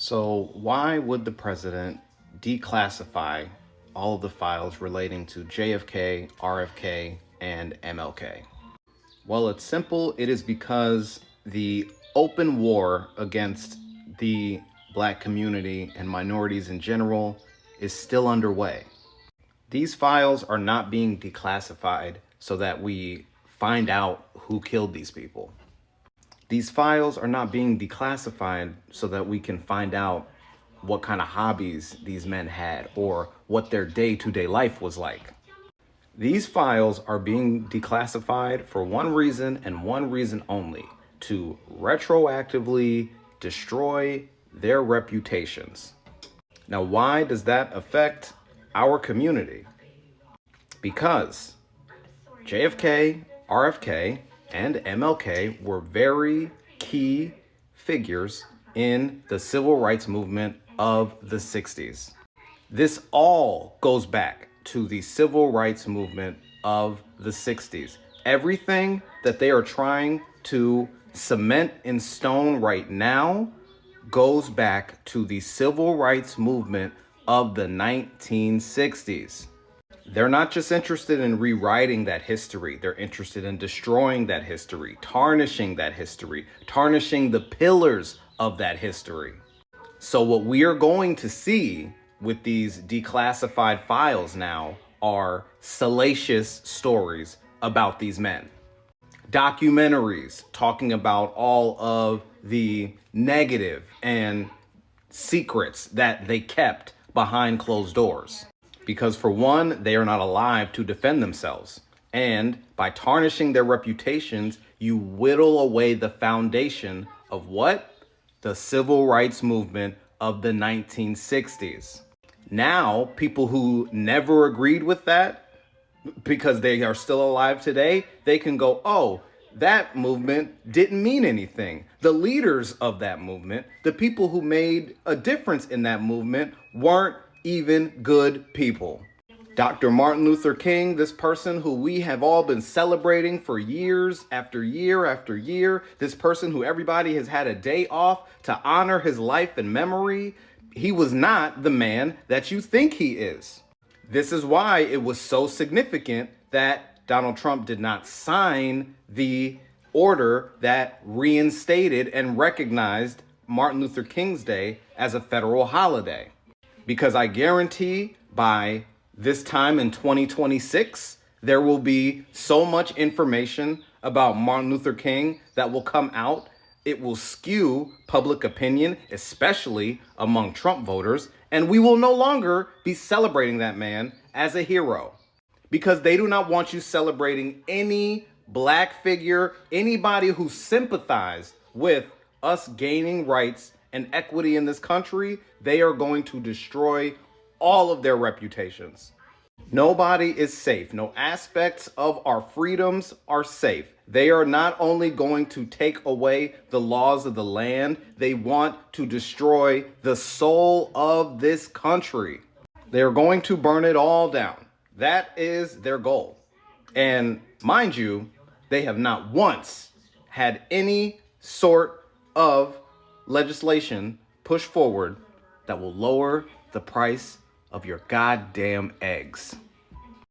So why would the president declassify all of the files relating to JFK, RFK, and MLK? Well, it's simple. It is because the open war against the Black community and minorities in general is still underway. These files are not being declassified so that we find out who killed these people. These files are not being declassified so that we can find out what kind of hobbies these men had or what their day-to-day life was like. These files are being declassified for one reason and one reason only: to retroactively destroy their reputations. Now, why does that affect our community? Because JFK, RFK, and MLK were very key figures in the civil rights movement of the 60s. This all goes back to the civil rights movement of the 60s. Everything that they are trying to cement in stone right now goes back to the civil rights movement of the 1960s. They're not just interested in rewriting that history. They're interested in destroying that history, tarnishing that history, tarnishing the pillars of that history. So what we are going to see with these declassified files now are salacious stories about these men. Documentaries talking about all of the negative and secrets that they kept behind closed doors. Because for one, they are not alive to defend themselves. And by tarnishing their reputations, you whittle away the foundation of what? The civil rights movement of the 1960s. Now, people who never agreed with that, because they are still alive today, they can go, oh, that movement didn't mean anything. The leaders of that movement, the people who made a difference in that movement, weren't even good people. Dr. Martin Luther King, this person who we have all been celebrating for years after year after year, this person who everybody has had a day off to honor his life and memory, he was not the man that you think he is. This is why it was so significant that Donald Trump did not sign the order that reinstated and recognized Martin Luther King's Day as a federal holiday. Because I guarantee by this time in 2026, there will be so much information about Martin Luther King that will come out. It will skew public opinion, especially among Trump voters, and we will no longer be celebrating that man as a hero. Because they do not want you celebrating any Black figure, anybody who sympathized with us gaining rights and equity in this country. They are going to destroy all of their reputations. Nobody is safe. No aspects of our freedoms are safe. They are not only going to take away the laws of the land, they want to destroy the soul of this country. They are going to burn it all down. That is their goal. And mind you, they have not once had any sort of legislation pushed forward that will lower the price of your goddamn eggs.